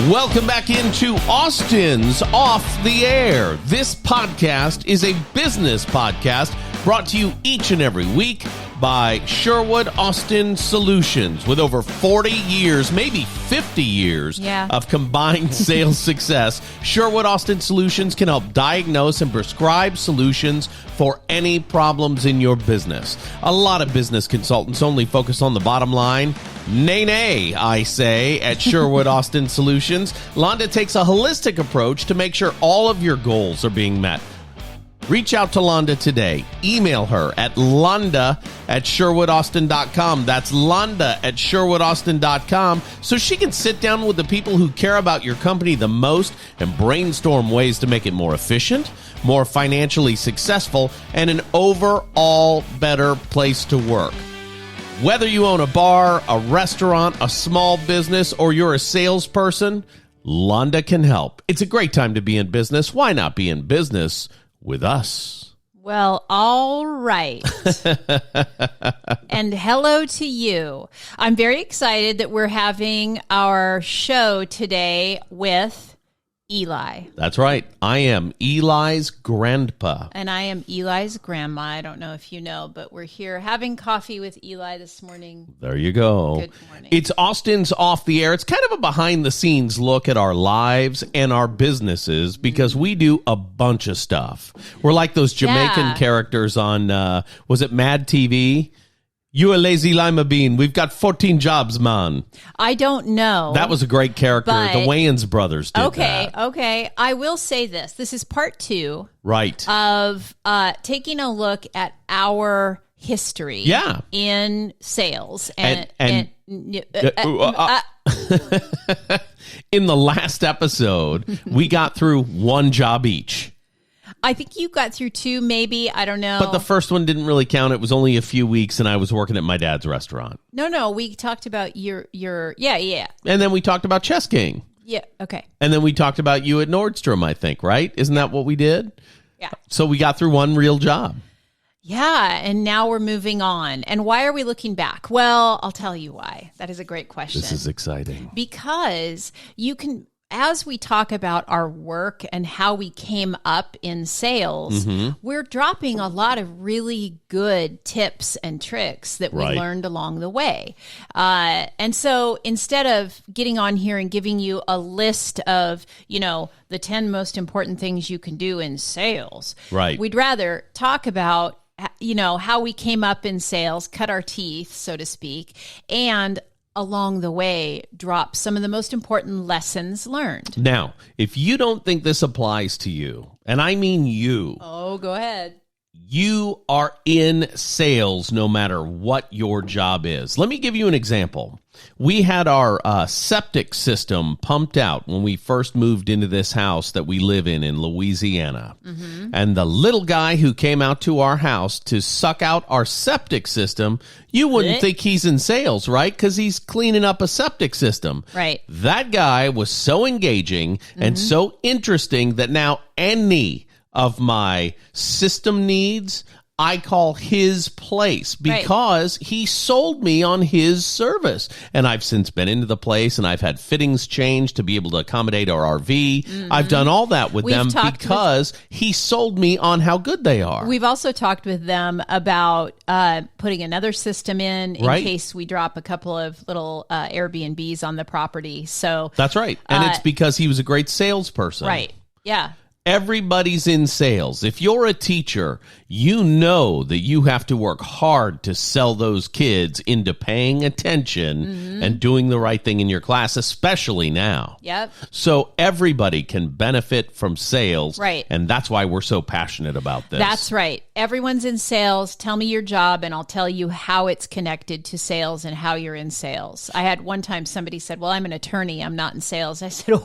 Welcome back into Austin's Off the Air. This podcast is a business podcast brought to you each and every week by Sherwood Austin Solutions. With over 40 years, maybe 50 years of combined sales success, Sherwood Austin Solutions can help diagnose and prescribe solutions for any problems in your business. A lot of business consultants only focus on the bottom line. Nay, I say, at Sherwood Austin Solutions. Londa takes a holistic approach to make sure all of your goals are being met. Reach out to Londa today. Email her at londa@sherwoodaustin.com. That's londa@sherwoodaustin.com, so she can sit down with the people who care about your company the most and brainstorm ways to make it more efficient, more financially successful, and an overall better place to work. Whether you own a bar, a restaurant, a small business, or you're a salesperson, Londa can help. It's a great time to be in business. Why not be in business with us? Well, all right. And hello to you. I'm very excited that we're having our show today with Eli. That's right. I am Eli's grandpa. And I am Eli's grandma. I don't know if you know, but we're here having coffee with Eli this morning. There you go. Good morning. It's Austin's Off the Air. It's kind of a behind-the-scenes look at our lives and our businesses because we do a bunch of stuff. We're like those Jamaican characters on, was it Mad TV? You a lazy lima bean. We've got 14 jobs, man. I don't know. That was a great character. The Wayans brothers did that. Okay. I will say this. This is part 2 of taking a look at our history in sales. In the last episode, we got through one job each. I think you got through 2, maybe. I don't know. But the first one didn't really count. It was only a few weeks, and I was working at my dad's restaurant. No. We talked about your. And then we talked about Chess King. Yeah. Okay. And then we talked about you at Nordstrom, I think, right? Isn't that what we did? Yeah. So we got through one real job. Yeah, and now we're moving on. And why are we looking back? Well, I'll tell you why. That is a great question. This is exciting. Because you can... As we talk about our work and how we came up in sales, we're dropping a lot of really good tips and tricks that we learned along the way. And so instead of getting on here and giving you a list of, the 10 most important things you can do in sales, we'd rather talk about, how we came up in sales, cut our teeth, so to speak, and along the way, drop some of the most important lessons learned. Now, if you don't think this applies to you, and I mean you. Oh, go ahead. You are in sales no matter what your job is. Let me give you an example. We had our septic system pumped out when we first moved into this house that we live in Louisiana. And the little guy who came out to our house to suck out our septic system, you wouldn't think he's in sales, right? Because he's cleaning up a septic system. Right. That guy was so engaging and so interesting that now any of my system needs, I call his place because he sold me on his service. And I've since been into the place and I've had fittings changed to be able to accommodate our RV. I've done all that with them because he sold me on how good they are. We've also talked with them about putting another system in case we drop a couple of little Airbnbs on the property. So that's right. And it's because he was a great salesperson. Right. Yeah. Everybody's in sales. If you're a teacher, you know that you have to work hard to sell those kids into paying attention and doing the right thing in your class, especially now. Yep. So everybody can benefit from sales. Right. And that's why we're so passionate about this. That's right. Everyone's in sales. Tell me your job and I'll tell you how it's connected to sales and how you're in sales. I had one time somebody said, well, I'm an attorney. I'm not in sales. I said,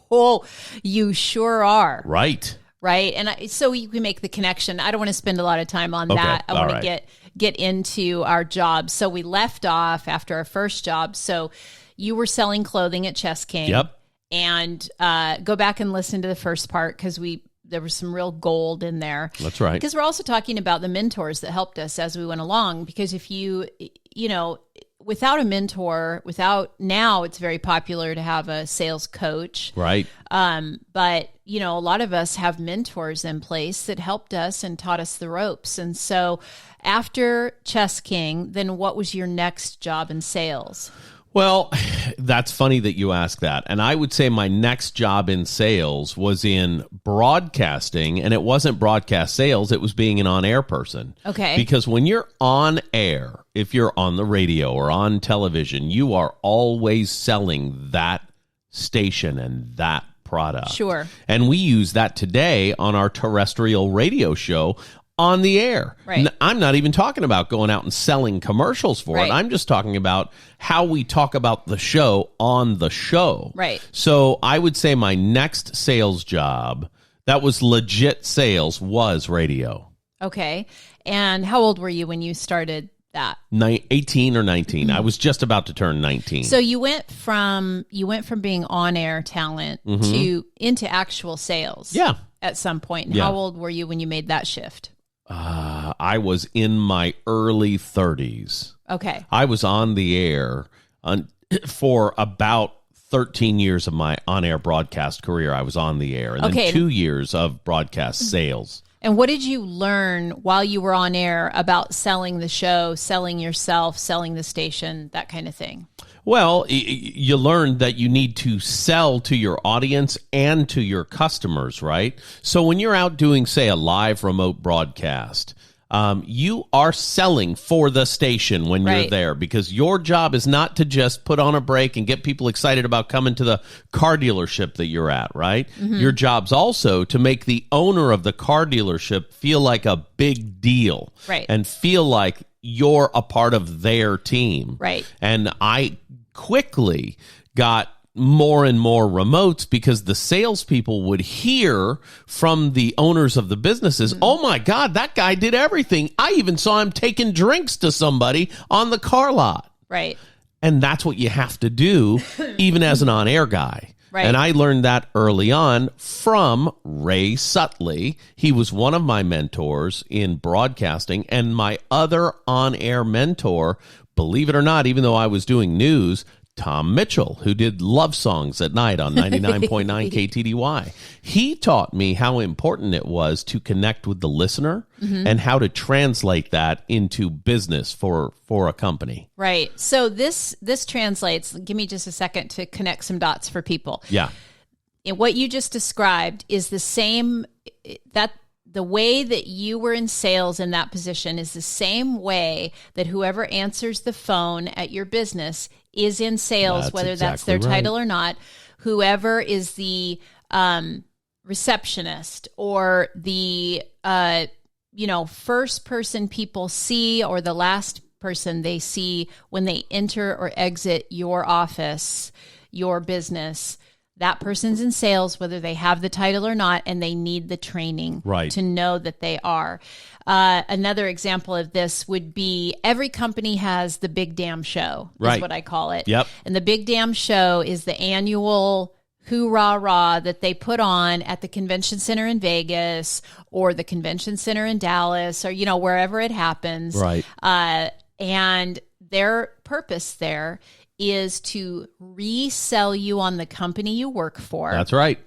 Oh, you sure are. Right. And so you can make the connection. I don't want to spend a lot of time on that. I want to get into our job. So we left off after our first job. So you were selling clothing at Chess King. Yep. And go back and listen to the first part because there was some real gold in there. That's right. Because we're also talking about the mentors that helped us as we went along. Because if you without a mentor, now it's very popular to have a sales coach. Right. But, a lot of us have mentors in place that helped us and taught us the ropes. And so after Chess King, then what was your next job in sales? Well, that's funny that you ask that. And I would say my next job in sales was in broadcasting, and it wasn't broadcast sales. It was being an on-air person. Okay. Because when you're on air, if you're on the radio or on television, you are always selling that station and that product. Sure. And we use that today on our terrestrial radio show on the air. Right. I'm not even talking about going out and selling commercials for Right. it. I'm just talking about how we talk about the show on the show. Right. So I would say my next sales job that was legit sales was radio. Okay. And how old were you when you started that? 18 or 19. I was just about to turn 19. So you went from being on-air talent to into actual sales. Yeah. At some point. And Yeah. how old were you when you made that shift? I was in my early 30s. Okay. I was on the air for about 13 years of my on-air broadcast career. I was on the air, and then 2 years of broadcast sales. And what did you learn while you were on air about selling the show, selling yourself, selling the station, that kind of thing? Well, you learned that you need to sell to your audience and to your customers, right? So when you're out doing, say, a live remote broadcast, you are selling for the station when you're there, because your job is not to just put on a break and get people excited about coming to the car dealership that you're at, right? Your job's also to make the owner of the car dealership feel like a big deal, and feel like you're a part of their team. Right. And I quickly got more and more remotes because the salespeople would hear from the owners of the businesses, oh my God, that guy did everything. I even saw him taking drinks to somebody on the car lot. Right. And that's what you have to do, even as an on-air guy. Right. And I learned that early on from Ray Sutley. He was one of my mentors in broadcasting, and my other on-air mentor, believe it or not, even though I was doing news, Tom Mitchell, who did love songs at night on 99.9 KTDY. He taught me how important it was to connect with the listener and how to translate that into business for a company. Right. So this translates, give me just a second to connect some dots for people. Yeah. And what you just described is the same, that the way that you were in sales in that position is the same way that whoever answers the phone at your business is in sales, That's whether that's exactly their right. title or not. Whoever is the receptionist or the first person people see, or the last person they see when they enter or exit your office, your business, that person's in sales, whether they have the title or not, and they need the training to know that they are. Another example of this would be every company has the Big Damn Show, is what I call it. Yep. And the Big Damn Show is the annual hoorah-rah that they put on at the convention center in Vegas or the convention center in Dallas, or, wherever it happens. Right. And their purpose there is to resell you on the company you work for. That's right.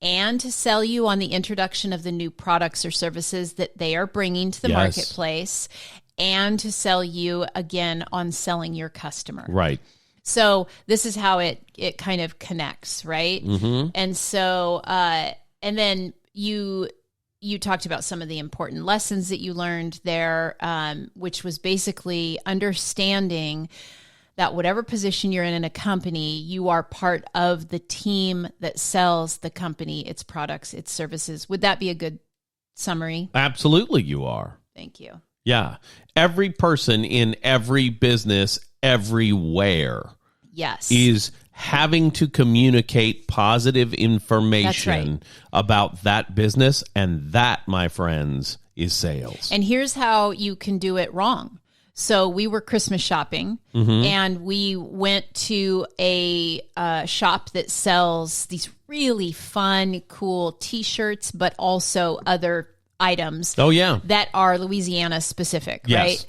And to sell you on the introduction of the new products or services that they are bringing to the marketplace, and to sell you again on selling your customer. Right. So this is how it kind of connects, right? Mm-hmm. And so, and then you talked about some of the important lessons that you learned there, which was basically understanding that whatever position you're in a company, you are part of the team that sells the company, its products, its services. Would that be a good summary? Absolutely, you are. Thank you. Yeah. Every person in every business, everywhere, is having to communicate positive information about that business. And that, my friends, is sales. And here's how you can do it wrong. So we were Christmas shopping, and we went to a shop that sells these really fun, cool T-shirts, but also other items. Oh, yeah. That are Louisiana specific, Yes. right?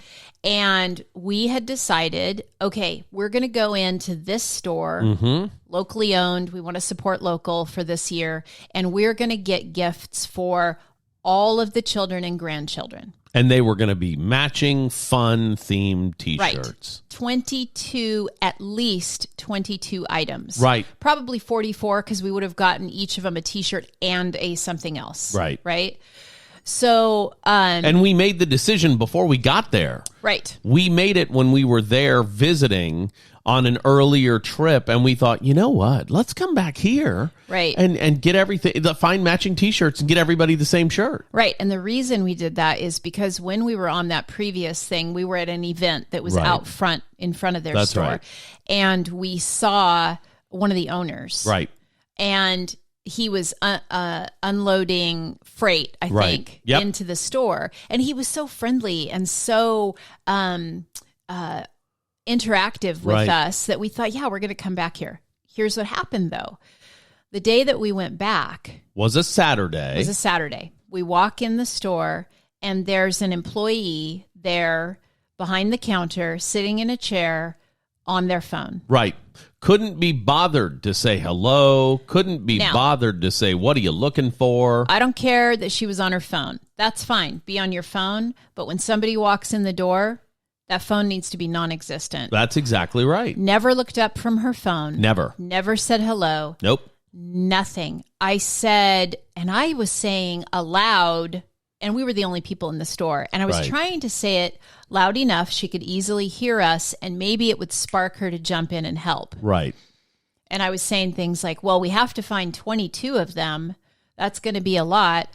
And we had decided, okay, we're going to go into this store, locally owned. We want to support local for this year. And we're going to get gifts for all of the children and grandchildren. And they were going to be matching, fun, themed T-shirts. Right. 22, at least 22 items. Right. Probably 44 because we would have gotten each of them a T-shirt and a something else. Right. Right. So, and we made the decision before we got there. Right. We made it when we were there visiting on an earlier trip, and we thought, you know what? Let's come back here, right, and get everything, find matching T-shirts and get everybody the same shirt. Right. And the reason we did that is because when we were on that previous thing, we were at an event that was out front in front of their store, right. And we saw one of the owners, right, and he was unloading freight, I think, into the store. And he was so friendly and so interactive with us that we thought, yeah, we're going to come back here. Here's what happened, though. The day that we went back was a Saturday. We walk in the store, and there's an employee there behind the counter, sitting in a chair on their phone. Right. Couldn't be bothered to say hello. Couldn't be bothered to say, what are you looking for? I don't care that she was on her phone. That's fine. Be on your phone. But when somebody walks in the door, that phone needs to be non-existent. That's exactly right. Never looked up from her phone. Never. Never said hello. Nope. Nothing. I said, and I was saying aloud, and we were the only people in the store. And I was trying to say it loud enough she could easily hear us, and maybe it would spark her to jump in and help. Right. And I was saying things like, well, we have to find 22 of them. That's going to be a lot.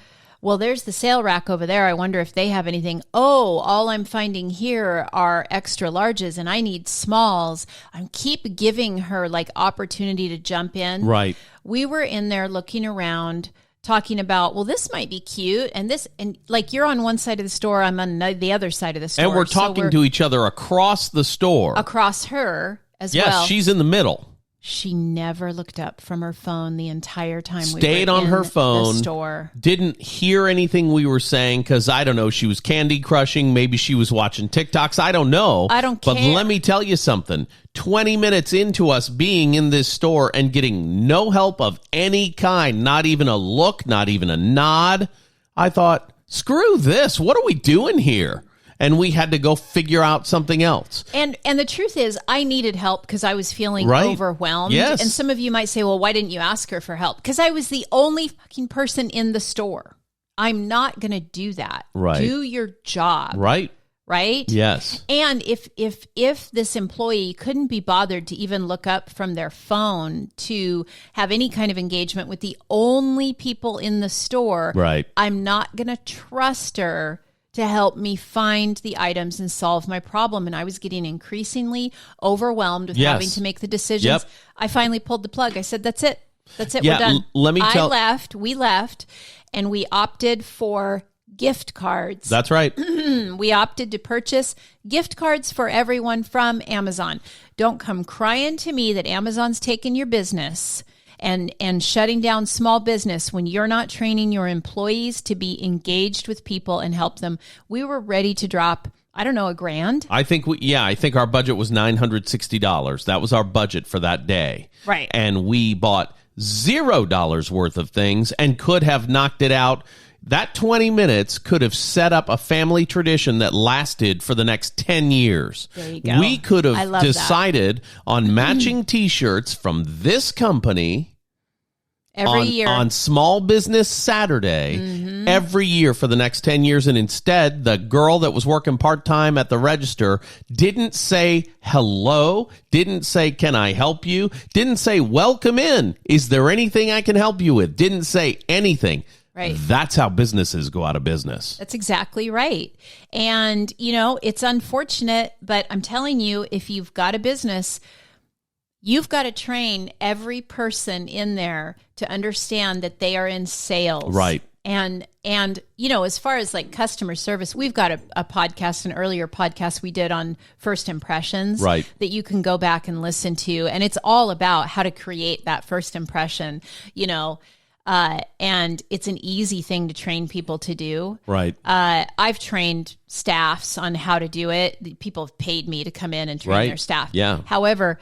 Well, there's the sale rack over there. I wonder if they have anything. Oh, all I'm finding here are extra larges, and I need smalls. I keep giving her like opportunity to jump in. Right. We were in there looking around, talking about, well, this might be cute. And this, and like you're on one side of the store, I'm on the other side of the store. And we're talking to each other across the store. Across her as well. Yes, she's in the middle. She never looked up from her phone the entire time. Stayed on her phone. The store. Didn't hear anything we were saying because, I don't know, she was candy crushing. Maybe she was watching TikToks. I don't know. I don't care. But let me tell you something. 20 minutes into us being in this store and getting no help of any kind, not even a look, not even a nod, I thought, screw this. What are we doing here? And we had to go figure out something else. And the truth is, I needed help because I was feeling overwhelmed. Yes. And some of you might say, well, why didn't you ask her for help? Because I was the only fucking person in the store. I'm not going to do that. Right. Do your job. Right. Right? Yes. And if this employee couldn't be bothered to even look up from their phone to have any kind of engagement with the only people in the store, I'm not going to trust her to help me find the items and solve my problem. And I was getting increasingly overwhelmed with having to make the decisions. I finally pulled the plug. I said, that's it. That's it. We're done. We left, and we opted for gift cards. That's right. We opted to purchase gift cards for everyone from Amazon. Don't come crying to me that Amazon's taking your business and shutting down small business when you're not training your employees to be engaged with people and help them. We were ready to drop, I don't know, $1,000. I think our budget was $960. That was our budget for that day. Right. And we bought $0 worth of things and could have knocked it out. That 20 minutes could have set up a family tradition that lasted for the next 10 years. There you go. We could have decided on matching T-shirts from this company every year on Small Business Saturday every year for the next 10 years. And instead, the girl that was working part-time at the register didn't say hello, didn't say, can I help you? Didn't say, welcome in. Is there anything I can help you with? Didn't say anything. Right. That's how businesses go out of business. That's exactly right. And, you know, it's unfortunate, but I'm telling you, if you've got a business, you've got to train every person in there to understand that they are in sales. Right. And you know, as far as like customer service, we've got a podcast, an earlier podcast we did on first impressions that you can go back and listen to. And it's all about how to create that first impression, you know. And it's an easy thing to train people to do. Right. I've trained staffs on how to do it. People have paid me to come in and train their staff. Yeah. However,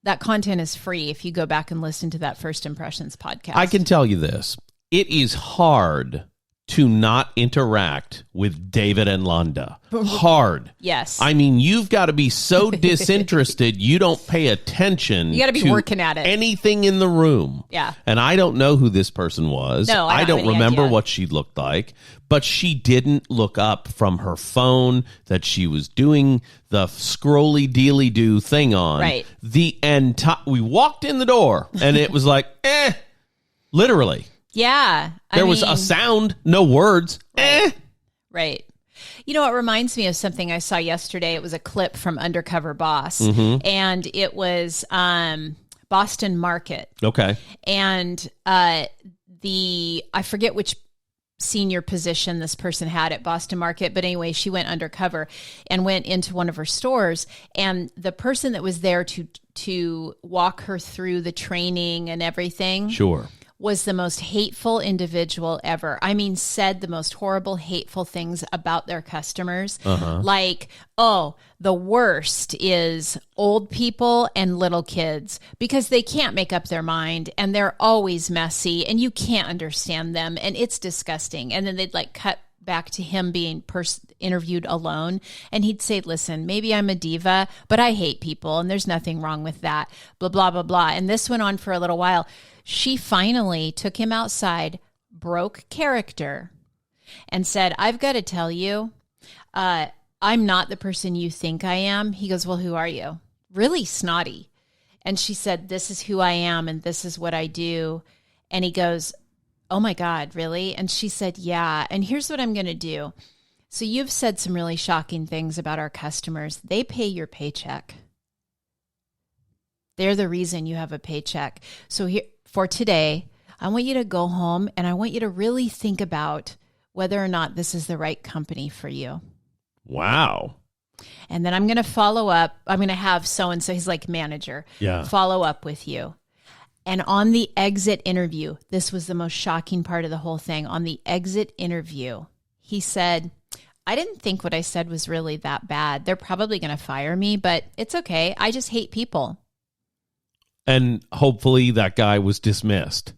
that content is free if you go back and listen to that First Impressions podcast. I can tell you this. It is hard to not interact with David and Londa. Hard. Yes. I mean, you've got to be so disinterested, you don't pay attention. You got to be working at it. Anything in the room. Yeah. And I don't know who this person was. No, I don't have any remember idea. what she looked like, but she didn't look up from her phone that she was doing the scrolly dealy do thing on. Right. We walked in the door and it was like, literally. Yeah. There was a sound, no words. Right. You know, it reminds me of something I saw yesterday. It was a clip from Undercover Boss, and it was Boston Market. Okay. And I forget which senior position this person had at Boston Market, but anyway, she went undercover and went into one of her stores, and the person that was there to walk her through the training and everything. Sure. Was the most hateful individual ever. I mean, said the most horrible, hateful things about their customers. Like, oh, the worst is old people and little kids because they can't make up their mind and they're always messy and you can't understand them and it's disgusting. And then they'd like cut back to him being interviewed alone. And he'd say, listen, maybe I'm a diva, but I hate people and there's nothing wrong with that, blah, blah, blah, blah. And this went on for a little while. She finally took him outside, broke character, and said, I've got to tell you, I'm not the person you think I am. He goes, well, who are you? Really snotty. And she said, this is who I am and this is what I do. And he goes, oh my God, really? And she said, yeah. And here's what I'm going to do. So you've said some really shocking things about our customers. They pay your paycheck. They're the reason you have a paycheck. So here, for today, I want you to go home and I want you to really think about whether or not this is the right company for you. Wow. And then I'm going to follow up. I'm going to have so-and-so, he's like manager, follow up with you. And on the exit interview, this was the most shocking part of the whole thing. On the exit interview, he said, I didn't think what I said was really that bad. They're probably going to fire me, but it's okay. I just hate people. And hopefully that guy was dismissed.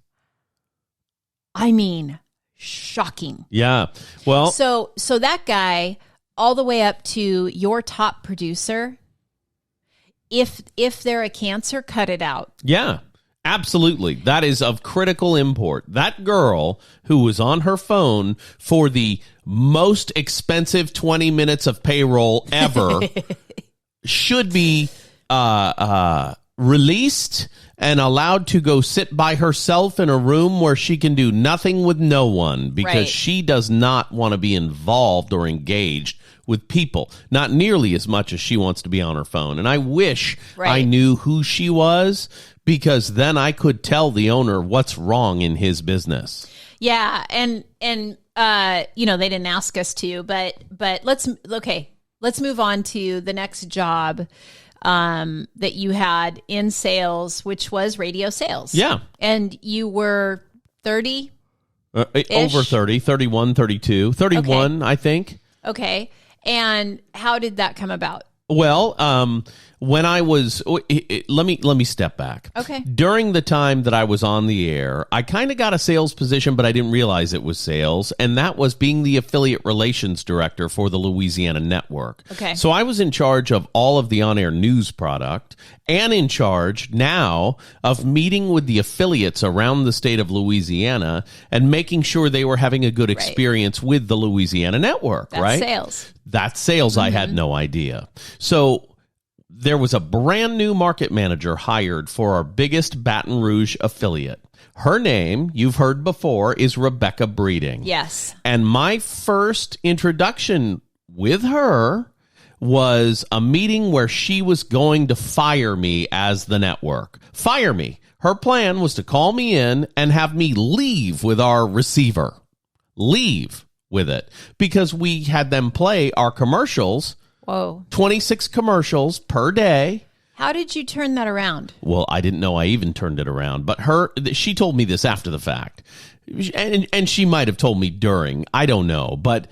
I mean, shocking. Yeah. Well, so that guy, all the way up to your top producer, if they're a cancer, cut it out. yeah, absolutely. That is of critical import. That girl who was on her phone for the most expensive 20 minutes of payroll ever should be released and allowed to go sit by herself in a room where she can do nothing with no one because she does not want to be involved or engaged with people, not nearly as much as she wants to be on her phone. And I wish I knew who she was because then I could tell the owner what's wrong in his business. Yeah, and you know, they didn't ask us to, but let's move on to the next job that you had in sales, which was radio sales. Yeah. And you were 30? Over 30, 31, 32, 31, okay. I think. Okay. And how did that come about? Well, when I was, let me step back. Okay. During the time that I was on the air, I kind of got a sales position, but I didn't realize it was sales. And that was being the affiliate relations director for the Louisiana network. Okay. So I was in charge of all of the on-air news product and in charge now of meeting with the affiliates around the state of Louisiana and making sure they were having a good experience with the Louisiana network, That's right? Sales. That's sales. I had no idea. So there was a brand new market manager hired for our biggest Baton Rouge affiliate. Her name, you've heard before, is Rebecca Breeding. Yes. And my first introduction with her was a meeting where she was going to fire me as the network. Fire me. Her plan was to call me in and have me leave with our receiver. Leave with it. Because we had them play our commercials. Whoa. 26 commercials per day. How did you turn that around? Well, I didn't know I even turned it around, but she told me this after the fact. And she might have told me during, I don't know. But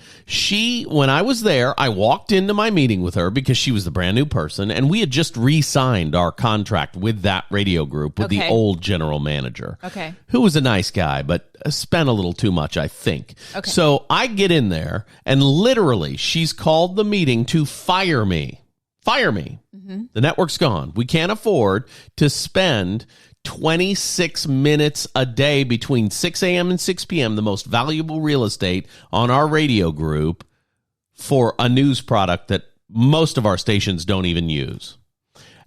when I was there, I walked into my meeting with her because she was the brand new person. And we had just re-signed our contract with that radio group with the old general manager. Okay. Who was a nice guy, but spent a little too much, I think. Okay. So I get in there and literally she's called the meeting to fire me. Fire me. Mm-hmm. The network's gone. We can't afford to spend 26 minutes a day between 6 a.m. and 6 p.m., the most valuable real estate on our radio group, for a news product that most of our stations don't even use.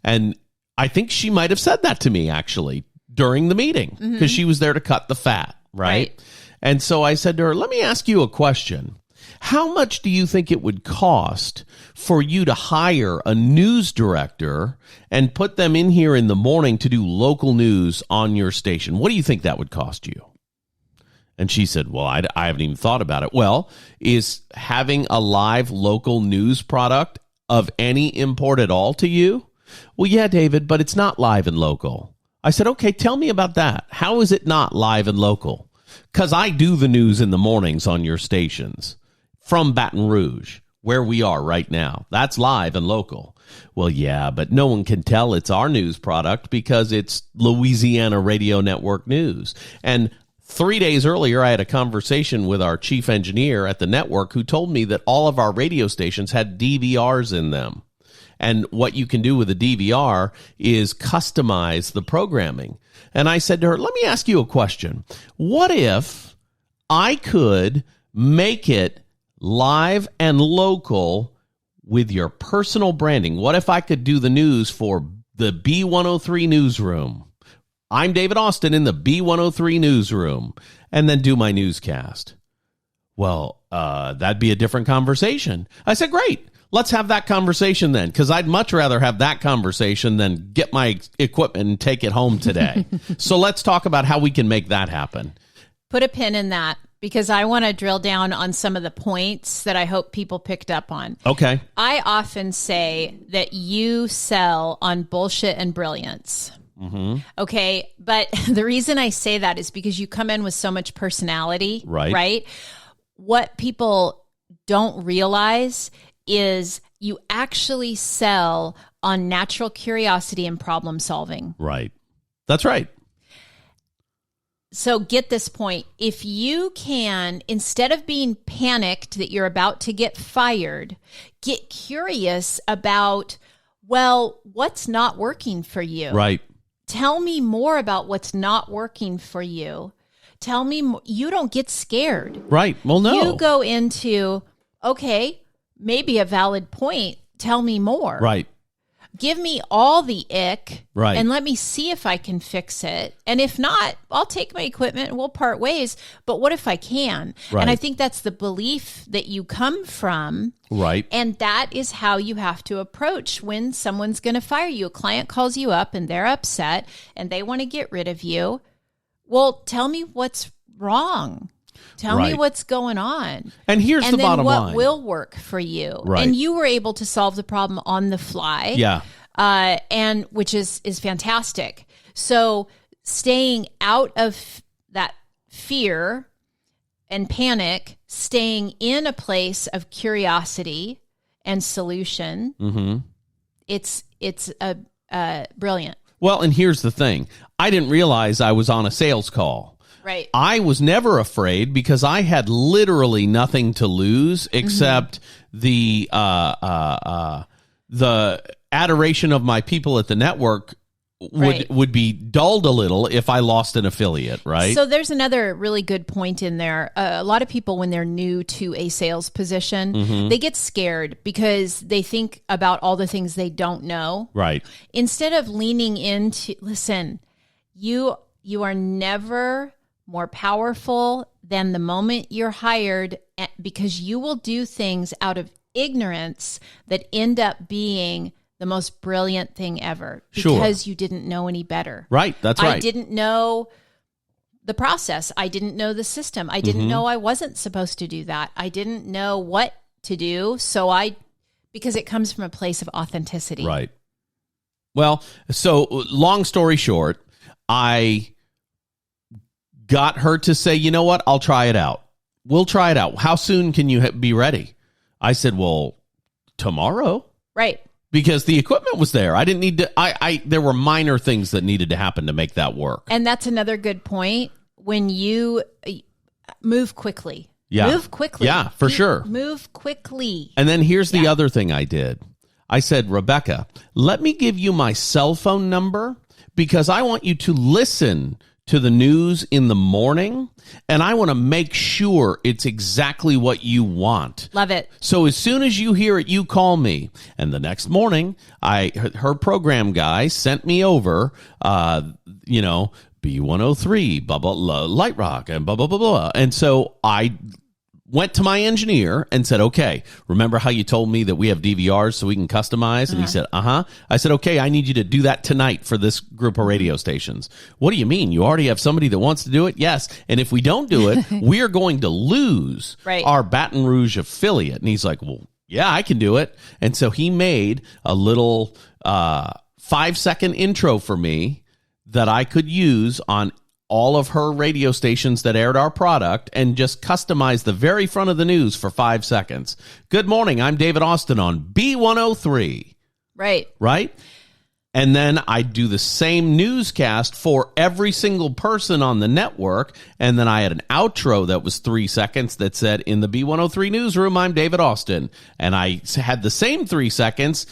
And I think she might have said that to me, actually, during the meeting, because she was there to cut the fat, right? And so I said to her, let me ask you a question. How much do you think it would cost for you to hire a news director and put them in here in the morning to do local news on your station? What do you think that would cost you? And she said, well, I haven't even thought about it. Well, is having a live local news product of any import at all to you? Well, yeah, David, but it's not live and local. I said, okay, tell me about that. How is it not live and local? Because I do the news in the mornings on your stations. From Baton Rouge, where we are right now. That's live and local. Well, yeah, but no one can tell it's our news product because it's Louisiana Radio Network news. And 3 days earlier, I had a conversation with our chief engineer at the network who told me that all of our radio stations had DVRs in them. And what you can do with a DVR is customize the programming. And I said to her, let me ask you a question. What if I could make it live and local with your personal branding? What if I could do the news for the B103 newsroom? I'm David Austin in the B103 newsroom, and then do my newscast. Well, that'd be a different conversation. I said, great. Let's have that conversation then, because I'd much rather have that conversation than get my equipment and take it home today. So let's talk about how we can make that happen. Put a pin in that, because I want to drill down on some of the points that I hope people picked up on. Okay. I often say that you sell on bullshit and brilliance. Mm-hmm. Okay. But the reason I say that is because you come in with so much personality. Right? What people don't realize is you actually sell on natural curiosity and problem solving. Right. That's right. So get this point. If you can, instead of being panicked that you're about to get fired, get curious about, well, what's not working for you? Right. Tell me more about what's not working for you. Tell me, you don't get scared. Right. Well, no. You go into, okay, maybe a valid point. Tell me more. Right. Give me all the ick, right, and let me see if I can fix it. And if not, I'll take my equipment and we'll part ways. But what if I can? Right. And I think that's the belief that you come from. Right. And that is how you have to approach when someone's going to fire you. A client calls you up and they're upset and they want to get rid of you. Well, tell me what's wrong. Tell me what's going on. And here's the bottom line. And then what will work for you. Right. And you were able to solve the problem on the fly. Yeah. And which is fantastic. So staying out of that fear and panic, staying in a place of curiosity and solution, it's brilliant. Well, and here's the thing. I didn't realize I was on a sales call. Right. I was never afraid because I had literally nothing to lose except the adoration of my people at the network would be dulled a little if I lost an affiliate, right? So there's another really good point in there. A lot of people, when they're new to a sales position, they get scared because they think about all the things they don't know. Right. Instead of leaning into, listen, you are never more powerful than the moment you're hired, because you will do things out of ignorance that end up being the most brilliant thing ever because you didn't know any better. Right. That's right. I didn't know the process. I didn't know the system. I didn't know I wasn't supposed to do that. I didn't know what to do. So because it comes from a place of authenticity. Right. Well, so long story short, I got her to say, you know what? I'll try it out. We'll try it out. How soon can you be ready? I said, well, tomorrow. Right. Because the equipment was there. I didn't need to, there were minor things that needed to happen to make that work. And that's another good point. When you move quickly. Yeah. Move quickly. Yeah, for sure. Move quickly. And then here's the other thing I did. I said, Rebecca, let me give you my cell phone number because I want you to listen to the news in the morning, and I want to make sure it's exactly what you want. Love it. So as soon as you hear it, you call me. And the next morning, her program guy sent me over, B103, blah, blah, blah, Light Rock, and blah, blah, blah, blah. And so I went to my engineer and said, okay, remember how you told me that we have DVRs so we can customize? And he said, uh-huh. I said, okay, I need you to do that tonight for this group of radio stations. What do you mean? You already have somebody that wants to do it? Yes. And if we don't do it, we're going to lose our Baton Rouge affiliate. And he's like, well, yeah, I can do it. And so he made a little 5-second intro for me that I could use on all of her radio stations that aired our product and just customize the very front of the news for 5 seconds. Good morning. I'm David Austin on B103. Right? And then I do the same newscast for every single person on the network. And then I had an outro that was 3 seconds that said, in the B103 newsroom, I'm David Austin. And I had the same 3 seconds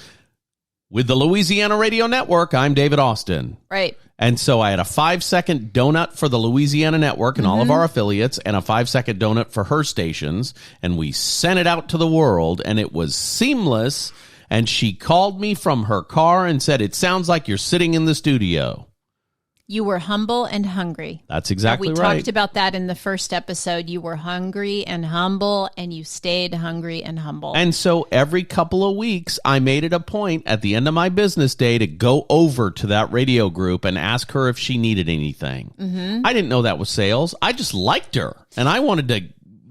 with the Louisiana Radio Network. I'm David Austin. Right. And so I had a 5-second donut for the Louisiana Network and all of our affiliates and a 5-second donut for her stations. And we sent it out to the world, and it was seamless. And she called me from her car and said, it sounds like you're sitting in the studio. You were humble and hungry. That's exactly right. We talked about that in the first episode. You were hungry and humble, and you stayed hungry and humble. And so every couple of weeks, I made it a point at the end of my business day to go over to that radio group and ask her if she needed anything. I didn't know that was sales. I just liked her, and I wanted to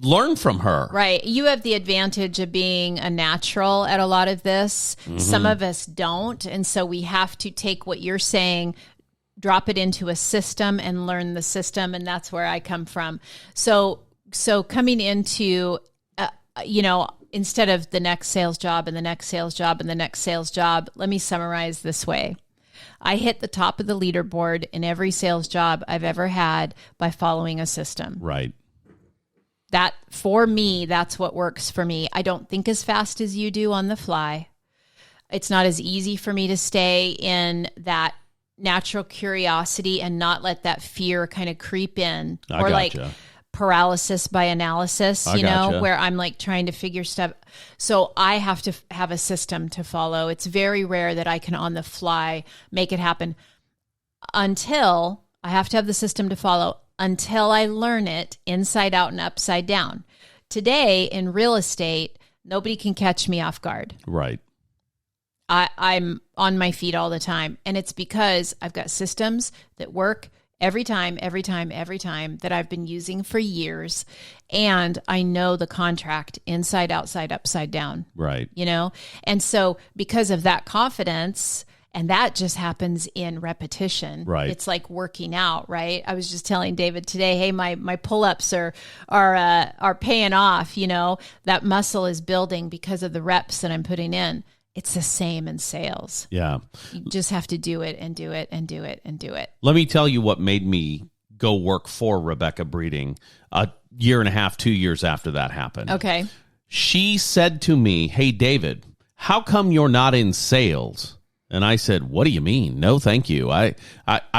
learn from her. Right. You have the advantage of being a natural at a lot of this. Some of us don't. And so we have to take what you're saying, drop it into a system and learn the system. And that's where I come from. So coming into, instead of the next sales job and the next sales job and the next sales job, let me summarize this way. I hit the top of the leaderboard in every sales job I've ever had by following a system. Right. That, for me, that's what works for me. I don't think as fast as you do on the fly. It's not as easy for me to stay in that natural curiosity and not let that fear kind of creep in, or like paralysis by analysis, where I'm like trying to figure stuff. So I have to have a system to follow. It's very rare that I can on the fly make it happen until I have to have the system to follow until I learn it inside out and upside down. Today in real estate, nobody can catch me off guard. Right. I'm on my feet all the time. And it's because I've got systems that work every time that I've been using for years. And I know the contract inside, outside, upside down. Right. And so because of that confidence, and that just happens in repetition. Right. It's like working out, right? I was just telling David today, hey, my pull-ups are paying off. That muscle is building because of the reps that I'm putting in. It's the same in sales. Yeah. You just have to do it and do it and do it and do it. Let me tell you what made me go work for Rebecca Breeding a year and a half, 2 years after that happened. Okay. She said to me, hey, David, how come you're not in sales? And I said, what do you mean? No, thank you. I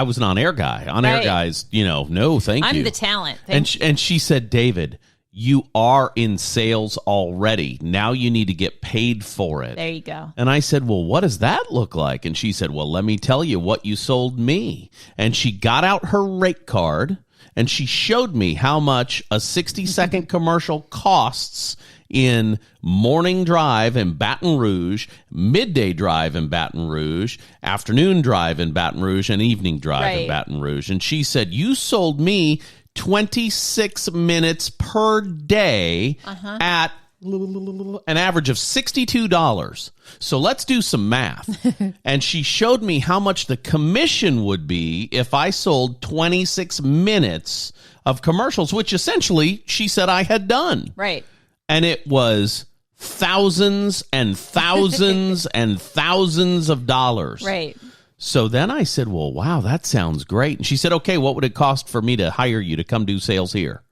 was an on-air guy. On-air guys, no, thank you. I'm the talent. And she said, David, you are in sales already. Now you need to get paid for it. There you go. And I said, well, what does that look like? And she said, well, let me tell you what you sold me. And she got out her rate card and she showed me how much a 60-second commercial costs in morning drive in Baton Rouge, midday drive in Baton Rouge, afternoon drive in Baton Rouge, and evening drive in Baton Rouge. And she said, you sold me 26 minutes per day at an average of $62. So let's do some math. And she showed me how much the commission would be if I sold 26 minutes of commercials, which essentially she said I had done. Right. And it was thousands and thousands and thousands of dollars. Right. So then I said, well, wow, that sounds great. And she said, okay, what would it cost for me to hire you to come do sales here?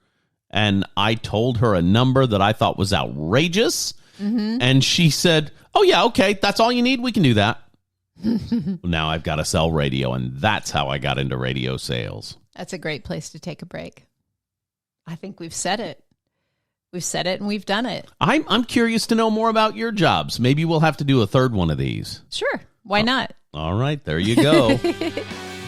And I told her a number that I thought was outrageous. Mm-hmm. And she said, oh, yeah, okay, that's all you need. We can do that. Now I've got to sell radio. And that's how I got into radio sales. That's a great place to take a break. I think we've said it. We've said it and we've done it. I'm curious to know more about your jobs. Maybe we'll have to do a third one of these. Sure. Why not? All right. There you go.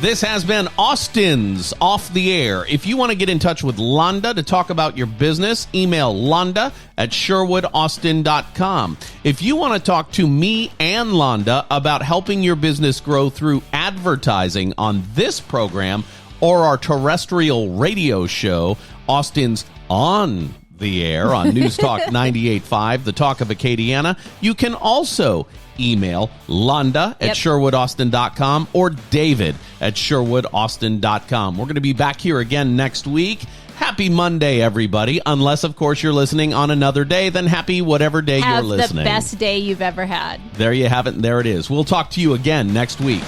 This has been Austin's Off the Air. If you want to get in touch with Londa to talk about your business, email londa@sherwoodaustin.com. If you want to talk to me and Londa about helping your business grow through advertising on this program or our terrestrial radio show, Austin's On the Air on News Talk 98.5, The Talk of Acadiana, you can also email londa@sherwoodaustin.com or david@sherwoodaustin.com. We're going to be back here again next week. Happy Monday, everybody. Unless, of course, you're listening on another day, then happy whatever day you're listening. Have the best day you've ever had. There you have it, and there it is. We'll talk to you again next week.